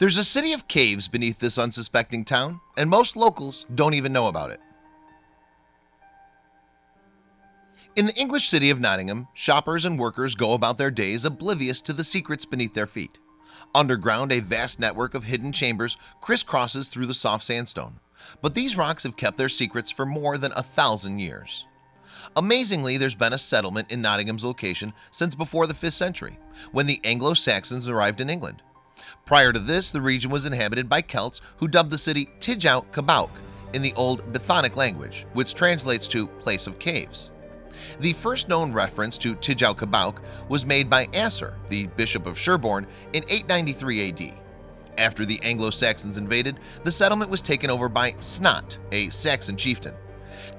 There's a city of caves beneath this unsuspecting town, and most locals don't even know about it. In the English city of Nottingham, shoppers and workers go about their days oblivious to the secrets beneath their feet. Underground, a vast network of hidden chambers crisscrosses through the soft sandstone, but these rocks have kept their secrets for more than 1,000 years. Amazingly, there's been a settlement in Nottingham's location since before the 5th century, when the Anglo-Saxons arrived in England. Prior to this, the region was inhabited by Celts who dubbed the city Tigguo Cobauc in the old Brythonic language, which translates to place of caves. The first known reference to Tigguo Cobauc was made by Asser, the Bishop of Sherborne, in 893 AD. After the Anglo-Saxons invaded, the settlement was taken over by Snot, a Saxon chieftain.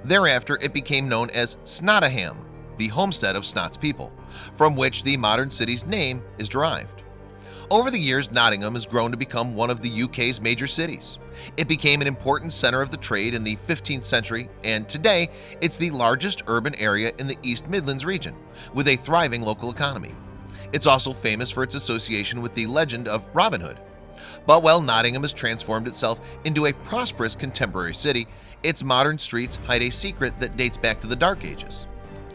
Thereafter, it became known as Nottingham, the homestead of Snot's people, from which the modern city's name is derived. Over the years, Nottingham has grown to become one of the UK's major cities. It became an important center of the trade in the 15th century, and today it's the largest urban area in the East Midlands region, with a thriving local economy. It's also famous for its association with the legend of Robin Hood. But while Nottingham has transformed itself into a prosperous contemporary city, its modern streets hide a secret that dates back to the Dark Ages.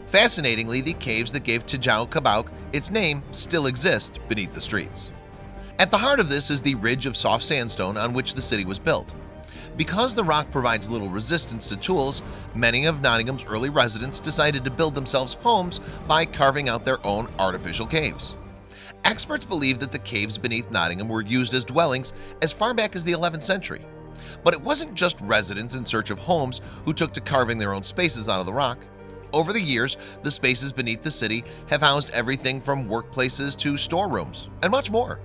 Fascinatingly, the caves that gave Tigguo Cobauc its name still exist beneath the streets. At the heart of this is the ridge of soft sandstone on which the city was built. Because the rock provides little resistance to tools, many of Nottingham's early residents decided to build themselves homes by carving out their own artificial caves. Experts believe that the caves beneath Nottingham were used as dwellings as far back as the 11th century. But it wasn't just residents in search of homes who took to carving their own spaces out of the rock. Over the years, the spaces beneath the city have housed everything from workplaces to storerooms, and much more.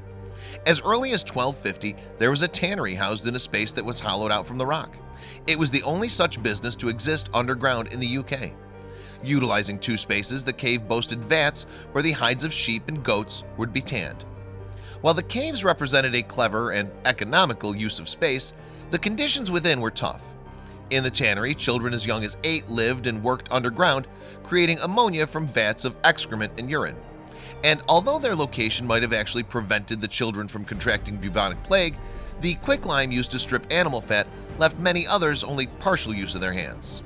As early as 1250, there was a tannery housed in a space that was hollowed out from the rock. It was the only such business to exist underground in the UK. Utilizing two spaces, the cave boasted vats where the hides of sheep and goats would be tanned. While the caves represented a clever and economical use of space, the conditions within were tough. In the tannery, children as young as 8 lived and worked underground, creating ammonia from vats of excrement and urine. And although their location might have actually prevented the children from contracting bubonic plague, the quicklime used to strip animal fat left many others only partial use of their hands.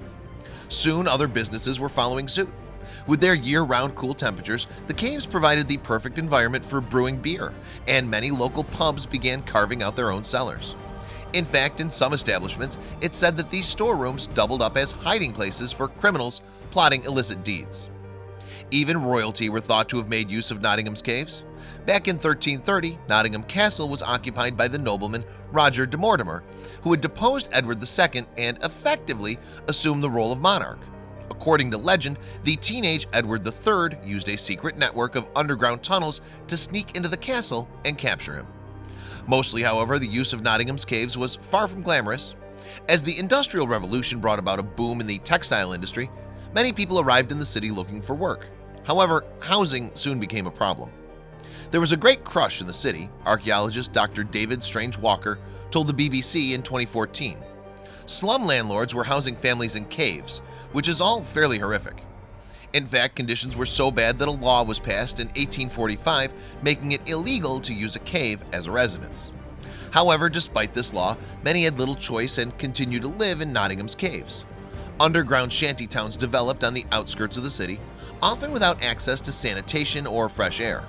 Soon, other businesses were following suit. With their year-round cool temperatures, the caves provided the perfect environment for brewing beer, and many local pubs began carving out their own cellars. In fact, in some establishments, it's said that these storerooms doubled up as hiding places for criminals plotting illicit deeds. Even royalty were thought to have made use of Nottingham's caves. Back in 1330, Nottingham Castle was occupied by the nobleman Roger de Mortimer, who had deposed Edward II and effectively assumed the role of monarch. According to legend, the teenage Edward III used a secret network of underground tunnels to sneak into the castle and capture him. Mostly, however, the use of Nottingham's caves was far from glamorous. As the Industrial Revolution brought about a boom in the textile industry, many people arrived in the city looking for work. However, housing soon became a problem. There was a great crush in the city, archaeologist Dr. David Strange Walker told the BBC in 2014. Slum landlords were housing families in caves, which is all fairly horrific. In fact, conditions were so bad that a law was passed in 1845 making it illegal to use a cave as a residence. However, despite this law, many had little choice and continued to live in Nottingham's caves. Underground shanty towns developed on the outskirts of the city, often without access to sanitation or fresh air.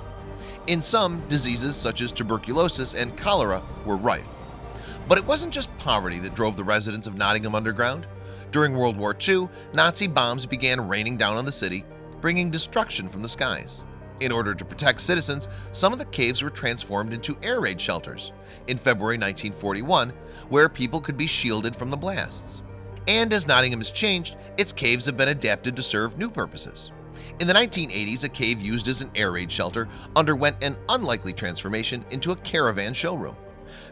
In some, diseases such as tuberculosis and cholera were rife. But it wasn't just poverty that drove the residents of Nottingham underground. During World War II, Nazi bombs began raining down on the city, bringing destruction from the skies. In order to protect citizens, some of the caves were transformed into air raid shelters in February 1941, where people could be shielded from the blasts. And as Nottingham has changed, its caves have been adapted to serve new purposes. In the 1980s, a cave used as an air raid shelter underwent an unlikely transformation into a caravan showroom.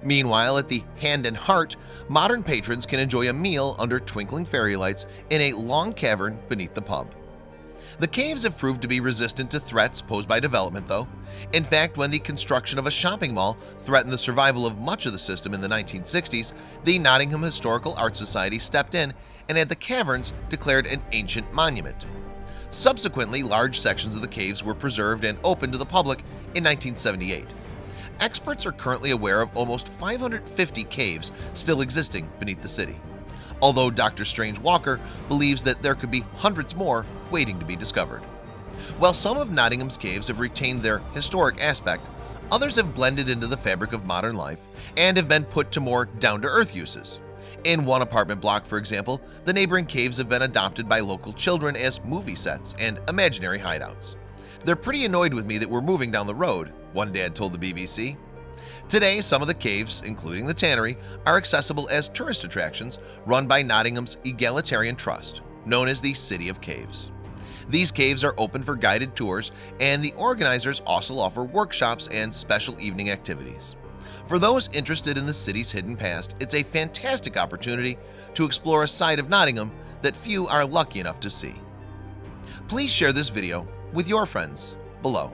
Meanwhile, at the Hand and Heart, modern patrons can enjoy a meal under twinkling fairy lights in a long cavern beneath the pub. The caves have proved to be resistant to threats posed by development, though. In fact, when the construction of a shopping mall threatened the survival of much of the system in the 1960s, the Nottingham Historical Art Society stepped in and had the caverns declared an ancient monument. Subsequently, large sections of the caves were preserved and opened to the public in 1978. experts are currently aware of almost 550 caves still existing beneath the city, although Dr. Strange Walker believes that there could be hundreds more waiting to be discovered. While some of Nottingham's caves have retained their historic aspect, others have blended into the fabric of modern life and have been put to more down-to-earth uses. In one apartment block, for example, the neighboring caves have been adopted by local children as movie sets and imaginary hideouts. "They're pretty annoyed with me that we're moving down the road," one dad told the BBC. Today, some of the caves, including the tannery, are accessible as tourist attractions run by Nottingham's egalitarian trust, known as the City of Caves. These caves are open for guided tours, and the organizers also offer workshops and special evening activities. For those interested in the city's hidden past, it's a fantastic opportunity to explore a side of Nottingham that few are lucky enough to see. Please share this video with your friends below.